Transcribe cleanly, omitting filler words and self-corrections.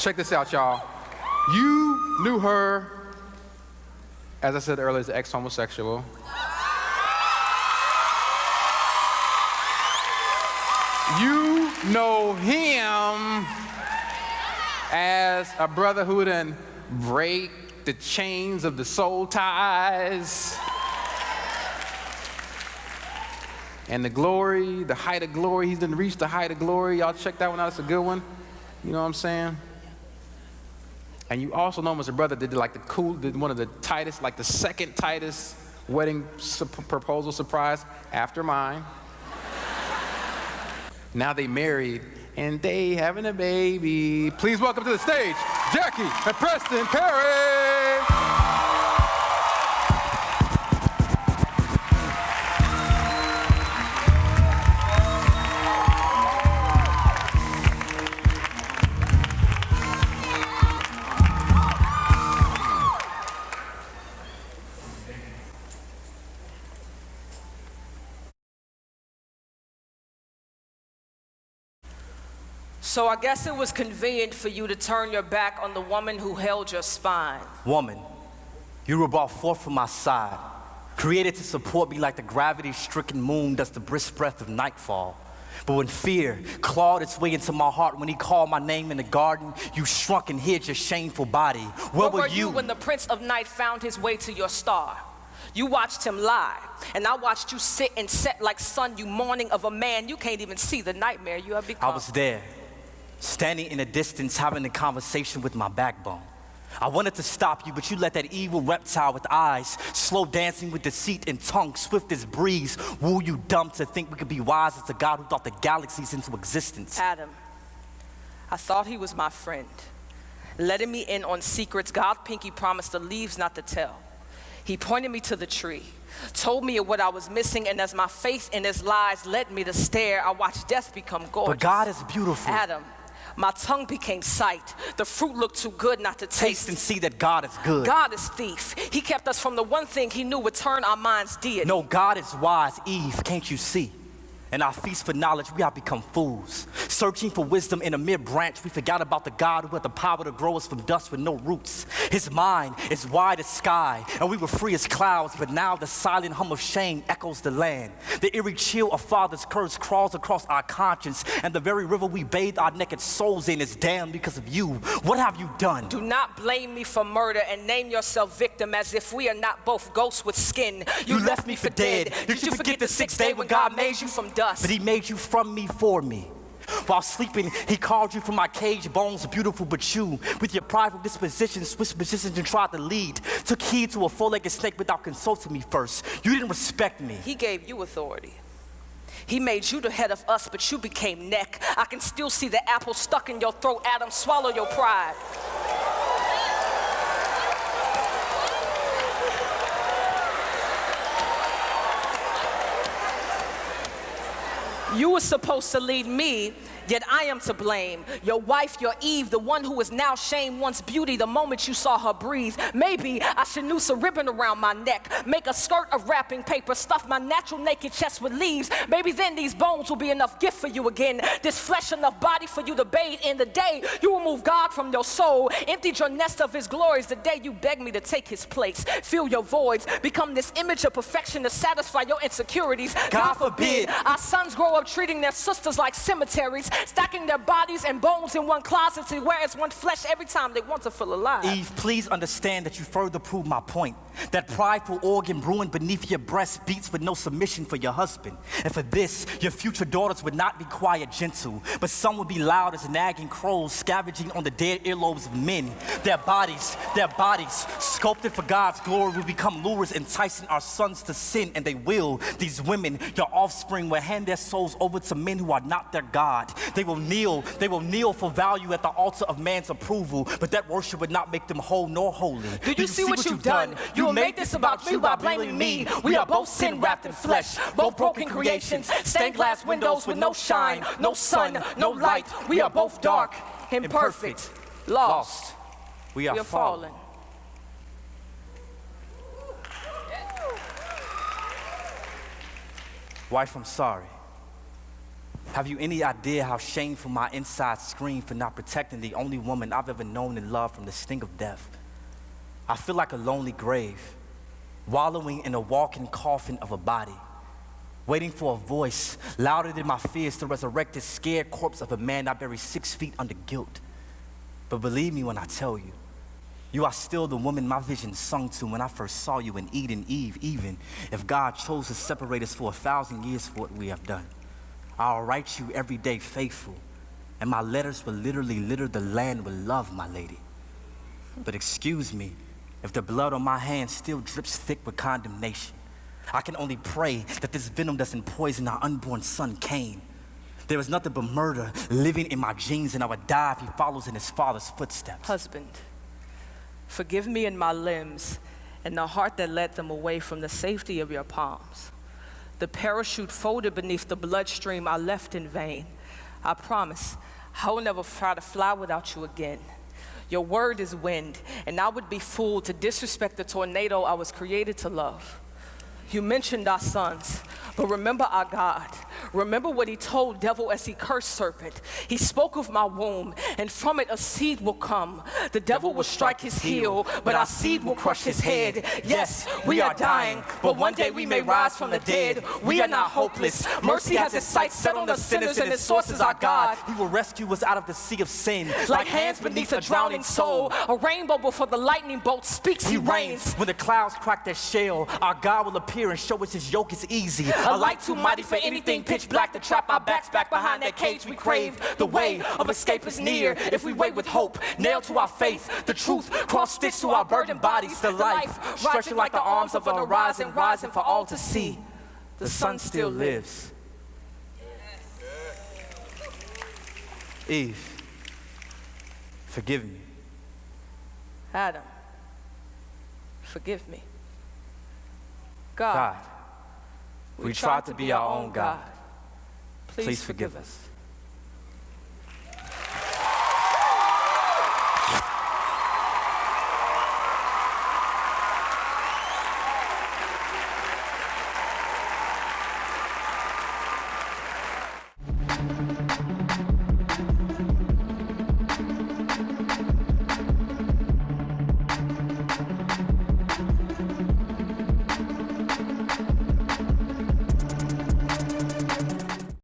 check this out, y'all. You knew her, as I said earlier, as an ex-homosexual. You know him as a brother who done break the chains of the soul ties. And the glory, the height of glory, he's done reached the height of glory. Y'all check that one out, it's a good one. You know what I'm saying? And you also know him as a brother that did one of the tightest, like the second tightest wedding proposal surprise after mine. Now they married and they having a baby. Please welcome to the stage, Jackie and Preston Perry. So I guess it was convenient for you to turn your back on the woman who held your spine. Woman, you were brought forth from my side, created to support me like the gravity-stricken moon does the brisk breath of nightfall. But when fear clawed its way into my heart, when he called my name in the garden, you shrunk and hid your shameful body. Where were you when the Prince of Night found his way to your star? You watched him lie, and I watched you sit and set like sun, you mourning of a man you can't even see the nightmare you have become. I was there, standing in the distance, having a conversation with my backbone. I wanted to stop you, but you let that evil reptile with eyes, slow dancing with deceit and tongue, swift as breeze, woo you dumb to think we could be wise as a God who thought the galaxies into existence. Adam, I thought he was my friend, letting me in on secrets God Pinky promised the leaves not to tell. He pointed me to the tree, told me of what I was missing, and as my faith in his lies led me to stare, I watched death become gorgeous. But God is beautiful. Adam, my tongue became sight. The fruit looked too good not to taste. Taste and see that God is good. God is thief. He kept us from the one thing he knew would turn our minds deity. No, God is wise. Eve, can't you see? In our feast for knowledge, we have become fools. Searching for wisdom in a mere branch, we forgot about the God who had the power to grow us from dust with no roots. His mind is wide as sky, and we were free as clouds, but now the silent hum of shame echoes the land. The eerie chill of Father's curse crawls across our conscience, and the very river we bathe our naked souls in is damned because of you. What have you done? Do not blame me for murder and name yourself victim as if we are not both ghosts with skin. You left me for dead. Did you forget the sixth day when God made you from dust? But he made you from me for me. While sleeping, he called you from my cage bones, beautiful but you, with your prideful disposition, switched positions and tried to lead. Took heed to a four-legged snake without consulting me first. You didn't respect me. He gave you authority. He made you the head of us, but you became neck. I can still see the apple stuck in your throat. Adam, swallow your pride. You were supposed to lead me, yet I am to blame. Your wife, your Eve, the one who is now shamed once beauty the moment you saw her breathe. Maybe I should noose a ribbon around my neck, make a skirt of wrapping paper, stuff my natural naked chest with leaves. Maybe then these bones will be enough gift for you again, this flesh enough body for you to bathe in. The day you will move God from your soul, emptied your nest of his glories, the day you beg me to take his place, fill your voids, become this image of perfection to satisfy your insecurities. God forbid our sons grow up treating their sisters like cemeteries, stacking their bodies and bones in one closet to wear as one flesh every time they want to feel alive. Eve, please understand that you further prove my point. That prideful organ brewing beneath your breast beats with no submission for your husband. And for this, your future daughters would not be quiet, gentle, but some would be loud as nagging crows scavenging on the dead earlobes of men. Their bodies, sculpted for God's glory, will become lures enticing our sons to sin, and they will. These women, your offspring, will hand their souls over to men who are not their God. They will kneel for value at the altar of man's approval, but that worship would not make them whole nor holy. Do you see what you've done? You will make this about you by blaming me. We are both sin wrapped in flesh, both broken creations, stained glass windows with no shine, no sun, no light. We are both dark, imperfect, lost. We are fallen. Wife, I'm sorry. Have you any idea how shameful my inside scream for not protecting the only woman I've ever known and loved from the sting of death? I feel like a lonely grave, wallowing in a walking coffin of a body, waiting for a voice louder than my fears to resurrect the scared corpse of a man I buried 6 feet under guilt. But believe me when I tell you, you are still the woman my vision sung to when I first saw you in Eden Eve, even if God chose to separate us for 1,000 years for what we have done. I'll write you every day faithful, and my letters will literally litter the land with love, my lady. But excuse me, if the blood on my hands still drips thick with condemnation, I can only pray that this venom doesn't poison our unborn son, Cain. There is nothing but murder living in my genes, and I would die if he follows in his father's footsteps. Husband, forgive me in my limbs and the heart that led them away from the safety of your palms. The parachute folded beneath the bloodstream I left in vain. I promise I will never try to fly without you again. Your word is wind, and I would be fooled to disrespect the tornado I was created to love. You mentioned our sons, but remember our God. Remember what he told devil as he cursed serpent. He spoke of my womb, and from it a seed will come. The devil will strike his heel, but our seed will crush his head. Yes, we are dying, but one day we may rise from the dead. We are not hopeless. Mercy has its sights set on the sinners, and its source is our God. He will rescue us out of the sea of sin. Like hands beneath a drowning soul, a rainbow before the lightning bolt speaks, he reigns. When the clouds crack their shell, our God will appear and show us his yoke is easy. A light too mighty for anything pitch black to trap our backs back behind that cage we crave. The way of escape is near if we wait with hope, nailed to our faith. The truth cross-stitched to our burdened bodies. The life stretching like the arms of an horizon, rising for all to see. The sun still lives. Eve, forgive me. Adam, forgive me. God, We tried to be our own God. Please forgive us.